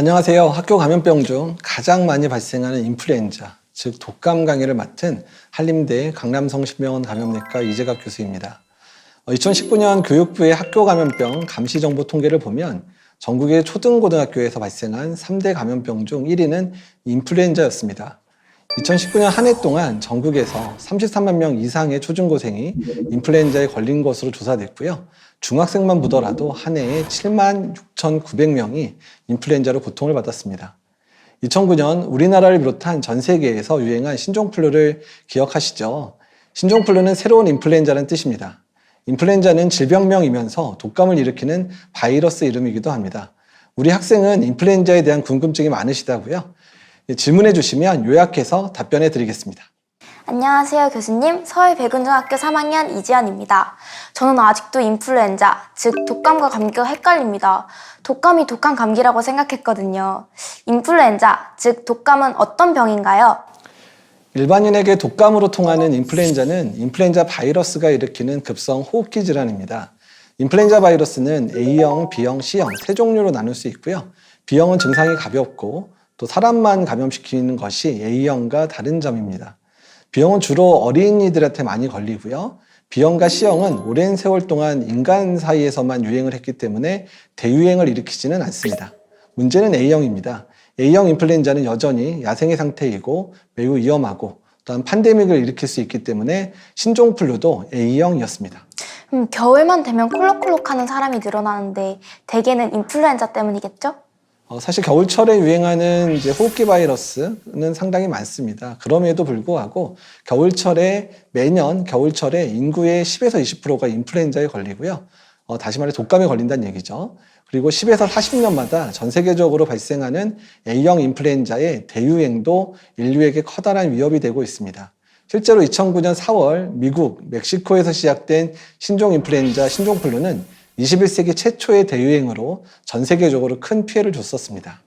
안녕하세요. 학교 감염병 중 가장 많이 발생하는 인플루엔자, 즉 독감 강의를 맡은 한림대 강남성심병원 감염내과 이재갑 교수입니다. 2019년 교육부의 학교 감염병 감시 정보 통계를 보면 전국의 초등고등학교에서 발생한 3대 감염병 중 1위는 인플루엔자였습니다. 2019년 한 해 동안 전국에서 33만 명 이상의 초중고생이 인플루엔자에 걸린 것으로 조사됐고요. 중학생만 보더라도 한 해에 7만 6,900명이 인플루엔자로 고통을 받았습니다. 2009년 우리나라를 비롯한 전 세계에서 유행한 신종플루를 기억하시죠? 신종플루는 새로운 인플루엔자라는 뜻입니다. 인플루엔자는 질병명이면서 독감을 일으키는 바이러스 이름이기도 합니다. 우리 학생은 인플루엔자에 대한 궁금증이 많으시다고요? 질문해 주시면 요약해서 답변해 드리겠습니다. 안녕하세요 교수님, 서울백운중학교 3학년 이지연입니다. 저는 아직도 인플루엔자, 즉 독감과 감기가 헷갈립니다. 독감이 독한 감기라고 생각했거든요. 인플루엔자, 즉 독감은 어떤 병인가요? 일반인에게 독감으로 통하는 인플루엔자는 인플루엔자 바이러스가 일으키는 급성 호흡기 질환입니다. 인플루엔자 바이러스는 A형, B형, C형 세 종류로 나눌 수 있고요. B형은 증상이 가볍고 또 사람만 감염시키는 것이 A형과 다른 점입니다. B형은 주로 어린이들한테 많이 걸리고요. B형과 C형은 오랜 세월 동안 인간 사이에서만 유행을 했기 때문에 대유행을 일으키지는 않습니다. 문제는 A형입니다. A형 인플루엔자는 여전히 야생의 상태이고 매우 위험하고 또한 팬데믹을 일으킬 수 있기 때문에 신종플루도 A형이었습니다. 겨울만 되면 콜록콜록하는 사람이 늘어나는데 대개는 인플루엔자 때문이겠죠? 사실 겨울철에 유행하는 호흡기 바이러스는 상당히 많습니다. 그럼에도 불구하고 매년 겨울철에 인구의 10에서 20%가 인플루엔자에 걸리고요. 다시 말해 독감에 걸린다는 얘기죠. 그리고 10에서 40년마다 전 세계적으로 발생하는 A형 인플루엔자의 대유행도 인류에게 커다란 위협이 되고 있습니다. 실제로 2009년 4월 미국, 멕시코에서 시작된 신종 인플루엔자 신종플루는 21세기 최초의 대유행으로 전 세계적으로 큰 피해를 줬었습니다.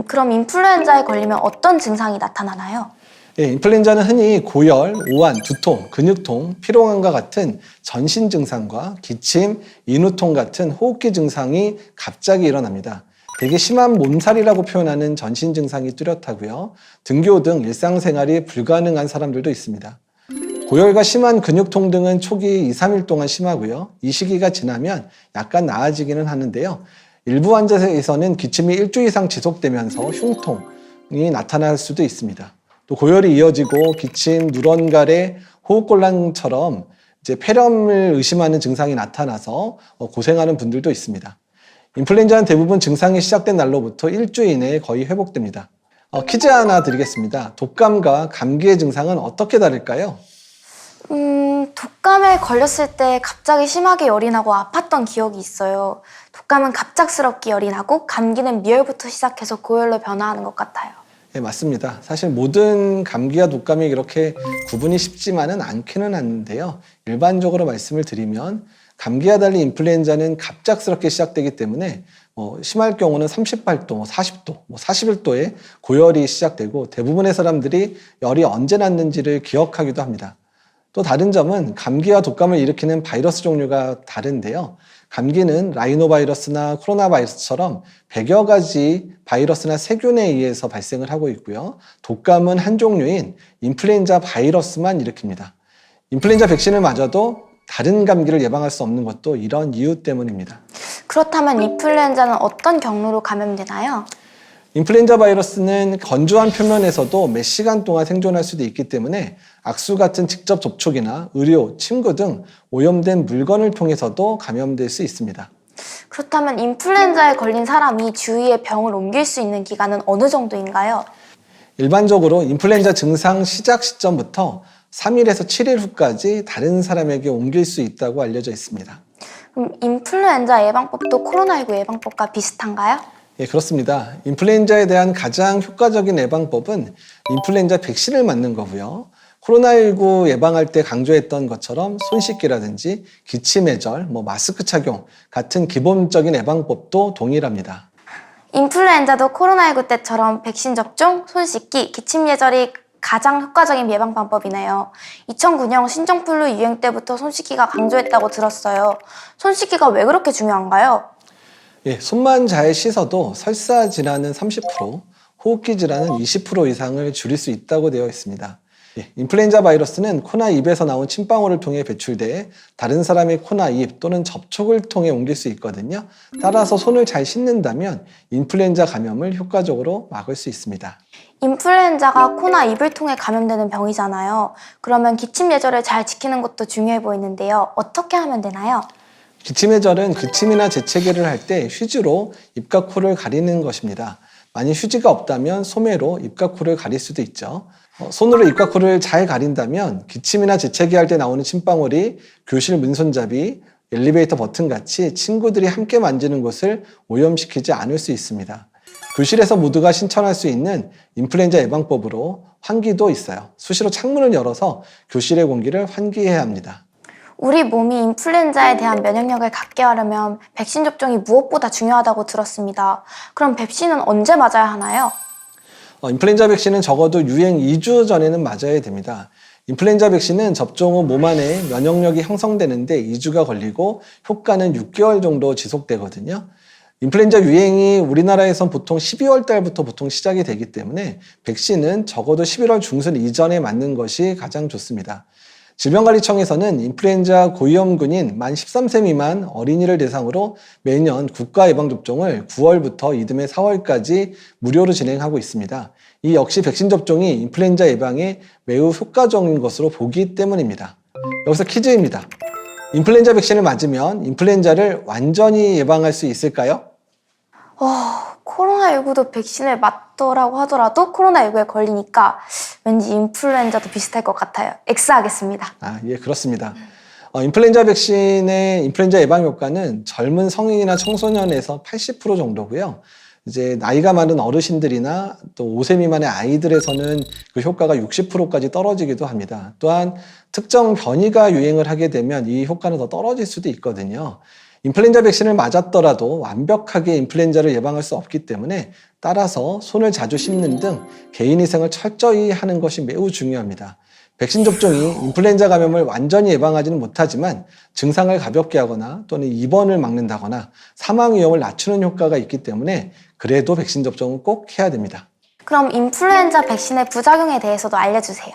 그럼 인플루엔자에 걸리면 어떤 증상이 나타나나요? 인플루엔자는 흔히 고열, 오한, 두통, 근육통, 피로감과 같은 전신 증상과 기침, 인후통 같은 호흡기 증상이 갑자기 일어납니다. 되게 심한 몸살이라고 표현하는 전신 증상이 뚜렷하고요. 등교 등 일상생활이 불가능한 사람들도 있습니다. 고열과 심한 근육통 등은 초기 2, 3일 동안 심하고요. 이 시기가 지나면 약간 나아지기는 하는데요. 일부 환자에서는 기침이 일주일 이상 지속되면서 흉통이 나타날 수도 있습니다. 또 고열이 이어지고 기침, 누런가래, 호흡곤란처럼 폐렴을 의심하는 증상이 나타나서 고생하는 분들도 있습니다. 인플루엔자는 대부분 증상이 시작된 날로부터 일주일 이내에 거의 회복됩니다. 퀴즈 하나 드리겠습니다. 독감과 감기의 증상은 어떻게 다를까요? 독감에 걸렸을 때 갑자기 심하게 열이 나고 아팠던 기억이 있어요. 독감은 갑작스럽게 열이 나고 감기는 미열부터 시작해서 고열로 변화하는 것 같아요. 네, 맞습니다. 사실 모든 감기와 독감이 그렇게 구분이 쉽지만은 않기는 한데요. 일반적으로 말씀을 드리면 감기와 달리 인플루엔자는 갑작스럽게 시작되기 때문에 심할 경우는 38도, 40도, 41도에 고열이 시작되고 대부분의 사람들이 열이 언제 났는지를 기억하기도 합니다. 또 다른 점은 감기와 독감을 일으키는 바이러스 종류가 다른데요. 감기는 라이노바이러스나 코로나 바이러스처럼 100여 가지 바이러스나 세균에 의해서 발생을 하고 있고요. 독감은 한 종류인 인플루엔자 바이러스만 일으킵니다. 인플루엔자 백신을 맞아도 다른 감기를 예방할 수 없는 것도 이런 이유 때문입니다. 그렇다면 인플루엔자는 어떤 경로로 감염되나요? 인플루엔자 바이러스는 건조한 표면에서도 몇 시간 동안 생존할 수도 있기 때문에 악수 같은 직접 접촉이나 의료, 침구 등 오염된 물건을 통해서도 감염될 수 있습니다. 그렇다면 인플루엔자에 걸린 사람이 주위에 병을 옮길 수 있는 기간은 어느 정도인가요? 일반적으로 인플루엔자 증상 시작 시점부터 3일에서 7일 후까지 다른 사람에게 옮길 수 있다고 알려져 있습니다. 그럼 인플루엔자 예방법도 코로나19 예방법과 비슷한가요? 예, 그렇습니다. 인플루엔자에 대한 가장 효과적인 예방법은 인플루엔자 백신을 맞는 거고요. 코로나19 예방할 때 강조했던 것처럼 손 씻기라든지 기침 예절, 마스크 착용 같은 기본적인 예방법도 동일합니다. 인플루엔자도 코로나19 때처럼 백신 접종, 손 씻기, 기침 예절이 가장 효과적인 예방 방법이네요. 2009년 신종플루 유행 때부터 손 씻기가 강조했다고 들었어요. 손 씻기가 왜 그렇게 중요한가요? 예, 손만 잘 씻어도 설사 질환은 30%, 호흡기 질환은 20% 이상을 줄일 수 있다고 되어 있습니다. 예, 인플루엔자 바이러스는 코나 입에서 나온 침방울을 통해 배출돼 다른 사람의 코나 입 또는 접촉을 통해 옮길 수 있거든요. 따라서 손을 잘 씻는다면 인플루엔자 감염을 효과적으로 막을 수 있습니다. 인플루엔자가 코나 입을 통해 감염되는 병이잖아요. 그러면 기침 예절을 잘 지키는 것도 중요해 보이는데요. 어떻게 하면 되나요? 기침 예절은 기침이나 재채기를 할 때 휴지로 입과 코를 가리는 것입니다. 만약 휴지가 없다면 소매로 입과 코를 가릴 수도 있죠. 손으로 입과 코를 잘 가린다면 기침이나 재채기 할 때 나오는 침방울이 교실 문손잡이, 엘리베이터 버튼 같이 친구들이 함께 만지는 곳을 오염시키지 않을 수 있습니다. 교실에서 모두가 신청할 수 있는 인플루엔자 예방법으로 환기도 있어요. 수시로 창문을 열어서 교실의 공기를 환기해야 합니다. 우리 몸이 인플루엔자에 대한 면역력을 갖게 하려면 백신 접종이 무엇보다 중요하다고 들었습니다. 그럼 백신은 언제 맞아야 하나요? 인플루엔자 백신은 적어도 유행 2주 전에는 맞아야 됩니다. 인플루엔자 백신은 접종 후 몸 안에 면역력이 형성되는데 2주가 걸리고 효과는 6개월 정도 지속되거든요. 인플루엔자 유행이 우리나라에선 보통 12월 달부터 보통 시작이 되기 때문에 백신은 적어도 11월 중순 이전에 맞는 것이 가장 좋습니다. 질병관리청에서는 인플루엔자 고위험군인 만 13세 미만 어린이를 대상으로 매년 국가 예방접종을 9월부터 이듬해 4월까지 무료로 진행하고 있습니다. 이 역시 백신 접종이 인플루엔자 예방에 매우 효과적인 것으로 보기 때문입니다. 여기서 퀴즈입니다. 인플루엔자 백신을 맞으면 인플루엔자를 완전히 예방할 수 있을까요? 코로나19도 백신을 맞더라고 하더라도 코로나19에 걸리니까 왠지 인플루엔자도 비슷할 것 같아요. X하겠습니다. 예, 그렇습니다. 인플루엔자 백신의 인플루엔자 예방 효과는 젊은 성인이나 청소년에서 80% 정도고요. 이제 나이가 많은 어르신들이나 또 5세 미만의 아이들에서는 그 효과가 60%까지 떨어지기도 합니다. 또한 특정 변이가 유행을 하게 되면 이 효과는 더 떨어질 수도 있거든요. 인플루엔자 백신을 맞았더라도 완벽하게 인플루엔자를 예방할 수 없기 때문에 따라서 손을 자주 씻는 등 개인위생을 철저히 하는 것이 매우 중요합니다. 백신 접종이 인플루엔자 감염을 완전히 예방하지는 못하지만 증상을 가볍게 하거나 또는 입원을 막는다거나 사망 위험을 낮추는 효과가 있기 때문에 그래도 백신 접종은 꼭 해야 됩니다. 그럼 인플루엔자 백신의 부작용에 대해서도 알려주세요.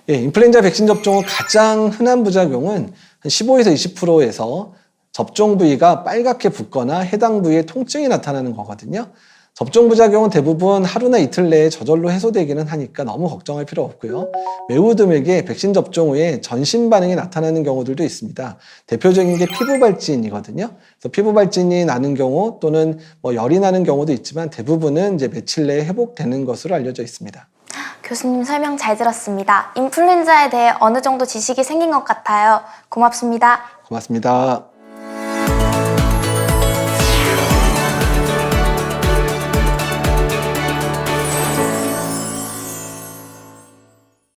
예, 인플루엔자 백신 접종 후 가장 흔한 부작용은 한 15에서 20%에서 접종 부위가 빨갛게 붓거나 해당 부위에 통증이 나타나는 거거든요. 접종 부작용은 대부분 하루나 이틀 내에 저절로 해소되기는 하니까 너무 걱정할 필요 없고요. 매우 드물게 백신 접종 후에 전신 반응이 나타나는 경우들도 있습니다. 대표적인 게 피부 발진이거든요. 그래서 피부 발진이 나는 경우 또는 열이 나는 경우도 있지만 대부분은 이제 며칠 내에 회복되는 것으로 알려져 있습니다. 교수님 설명 잘 들었습니다. 인플루엔자에 대해 어느 정도 지식이 생긴 것 같아요. 고맙습니다. 고맙습니다.